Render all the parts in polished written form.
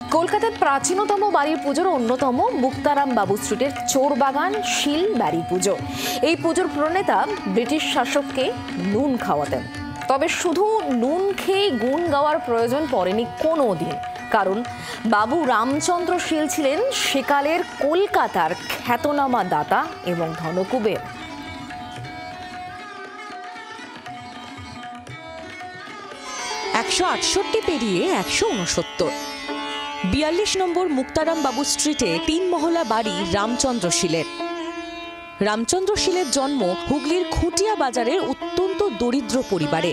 কলকাতার প্রাচীনতম বাড়ির পুজোর অন্যতম মুক্তারাম বাবু স্ট্রিটের চোরবাগান শিল বাড়ি পুজো। এই পুজোর প্রণেতা ব্রিটিশ শাসককে নুন খাওয়াতেন। তবে শুধু নুন খেয়ে গুণ গাওয়ার প্রয়োজন পড়েনি কোনো দিন, কারণ বাবু রামচন্দ্র শীল ছিলেন সেকালের কলকাতার খ্যাতনামা দাতা এবং ধনকুবের। পেরিয়ে 169 42 নম্বর মুক্তারাম বাবু স্ট্রিটে 3 মহলা বাড়ি রামচন্দ্র শীলের। রামচন্দ্র শীলের জন্ম হুগলির খুঁটিয়া বাজারের অত্যন্ত দরিদ্র পরিবারে।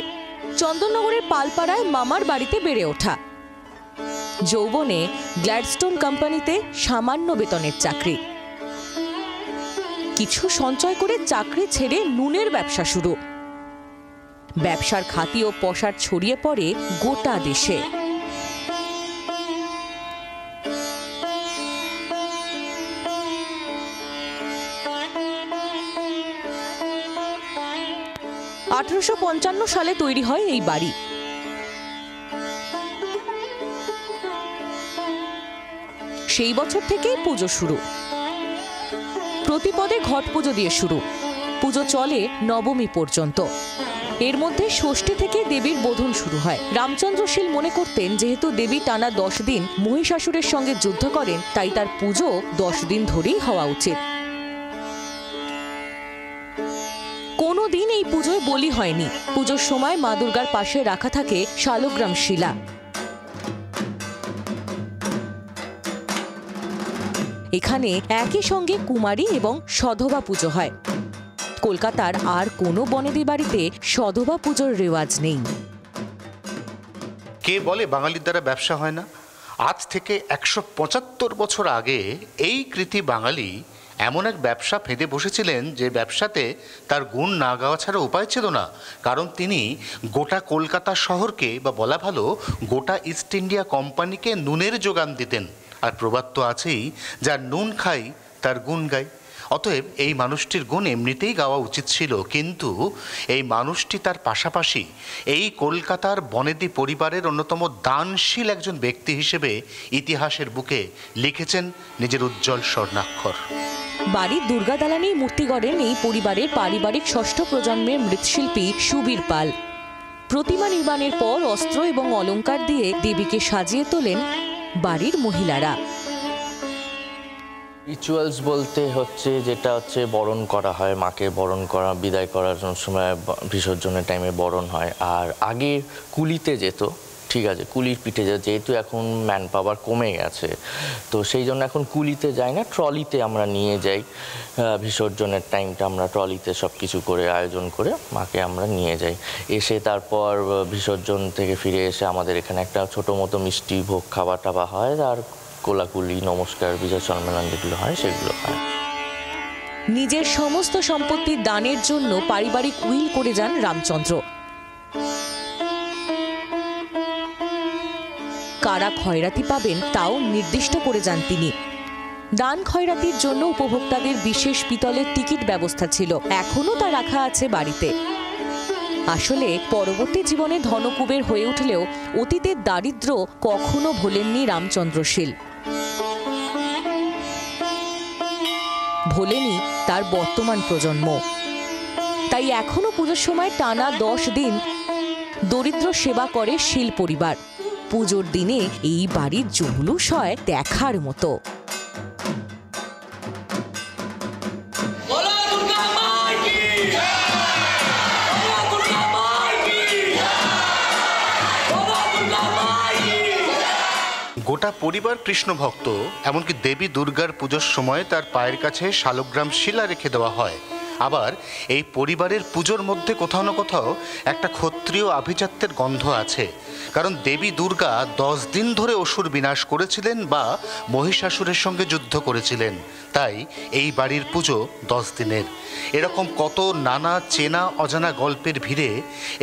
চন্দননগরের পালপাড়ায় মামার বাড়িতে বেড়ে ওঠা। যৌবনে গ্ল্যাডস্টোন কোম্পানিতে সামান্য বেতনের চাকরি। কিছু সঞ্চয় করে চাকরি ছেড়ে নুনের ব্যবসা শুরু। ব্যবসার খ্যাতি ও পসার ছড়িয়ে পড়ে গোটা দেশে। সালে তৈরি হয় এই বাড়ি। সেই বছর থেকেই পুজো শুরু। প্রতিপদে ঘট পুজো দিয়ে শুরু। পুজো চলে নবমী পর্যন্ত। এর মধ্যে ষষ্ঠী থেকে দেবীর বোধন শুরু হয়। রামচন্দ্র শীল মনে করতেন, যেহেতু দেবী টানা 10 দিন মহিষাসুরের সঙ্গে যুদ্ধ করেন, তাই তার পুজো 10 দিন ধরেই হওয়া উচিত। কোনোদিন এই পুজোয় বলি হয়নি। পুজোর সময় মা দুর্গার পাশে রাখা থাকে শালগ্রাম শিলা। এখানে একই সঙ্গে কুমারী এবং সধবা পুজো হয়। কলকাতার আর কোনো বনেদি বাড়িতে সধবা পুজোর রেওয়াজ নেই। কে বলে বাঙালির দ্বারা ব্যবসা হয় না? আজ থেকে 175 বছর আগে এই কৃতি বাঙালি এমন এক ব্যবসা ফেঁদে বসেছিলেন যে ব্যবসাতে তার গুণ না গাওয়া ছাড়া উপায় ছিল না। কারণ তিনি গোটা কলকাতা শহরকে, বা বলা ভালো গোটা ইস্ট ইন্ডিয়া কোম্পানিকে নুনের যোগান দিতেন। আর প্রবাদ তো আছেই, যার নুন খাই তার গুণ গাই। অতএব এই মানুষটির গুণ এমনিতেই গাওয়া উচিত ছিল, কিন্তু এই মানুষটি তার পাশাপাশি এই কলকাতার বনেদি পরিবারের অন্যতম দানশীল একজন ব্যক্তি হিসেবে ইতিহাসের বুকে লিখেছেন নিজের উজ্জ্বল স্বর্ণাক্ষর। বাড়ির দুর্গা দালানে মূর্তি গড়েন এই পরিবারের পারিবারিক 6ষ্ঠ প্রজন্মের মৃৎশিল্পী সুবীর পাল। প্রতিমা নির্মাণের পর অস্ত্র এবং অলংকার দিয়ে দেবীকে সাজিয়ে তোলেন বাড়ির মহিলারা। রিচুয়ালস বলতে যেটা বরণ করা হয়, মাকে বরণ করা, বিদায় করার সময় বিসর্জনের টাইমে বরণ হয়। আর আগে কুলিতে যেত, ঠিক আছে, কুলির পিঠে যেহেতু এখন ম্যান পাওয়ার কমে গেছে, তো সেই জন্য এখন কুলিতে যাই না, ট্রলিতে আমরা নিয়ে যাই। বিসর্জনের টাইমটা আমরা ট্রলিতে সব কিছু করে আয়োজন করে মাকে আমরা নিয়ে যাই। এসে তারপর বিসর্জন থেকে ফিরে এসে আমাদের এখানে একটা ছোটো মতো মিষ্টি ভোগ খাওয়া টাওয়া হয়, আর কোলাকুলি, নমস্কার, বিজয় সম্মেলন যেগুলো হয় সেগুলো হয়। নিজের সমস্ত সম্পত্তি দানের জন্য পারিবারিক উইল করে যান রামচন্দ্র। কারা খয়রাতি পাবেন তাও নির্দিষ্ট করে যান তিনি। দান খয়রাতির জন্য উপভোক্তাদের বিশেষ পিতলের টিকিট ব্যবস্থা ছিল, এখনো তা রাখা আছে বাড়িতে। আসলে পরবর্তী জীবনে ধনকুবের হয়ে উঠলেও অতীতের দারিদ্র কখনো ভোলেননি রামচন্দ্র শীল। ভোলেনি তার বর্তমান প্রজন্ম। তাই এখনো পুজোর সময় টানা 10 দিন দরিদ্র সেবা করে শীল পরিবার। পুজোর দিনে এই বাড়ির জুলুস হয় দেখার মতো। গোটা পরিবার কৃষ্ণ ভক্ত, এমনকি দেবী দুর্গার পুজোর সময় তার পায়ের কাছে শালগ্রাম শিলা রেখে দেওয়া হয়। আবার এই পরিবারের পুজোর মধ্যে কোথাও না কোথাও একটা ক্ষত্রিয় আভিজাত্যের গন্ধ আছে। কারণ দেবী দুর্গা 10 দিন ধরে অসুর বিনাশ করেছিলেন বা মহিষাসুরের সঙ্গে যুদ্ধ করেছিলেন, তাই এই বাড়ির পুজো 10 দিনের। এরকম কত নানা চেনা অজানা গল্পের ভিড়ে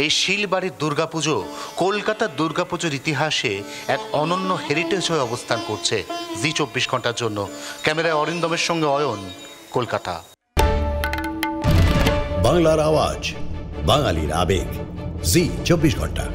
এই শীল বাড়ির দুর্গাপুজো কলকাতার দুর্গাপুজোর ইতিহাসে এক অনন্য হেরিটেজ হয়ে অবস্থান করছে। জি 24 ঘন্টার জন্য ক্যামেরায় অরিন্দমের সঙ্গে অয়ন, কলকাতা। বাংলার আওয়াজ, বাঙালির আবেগ, জি 24 ঘন্টা।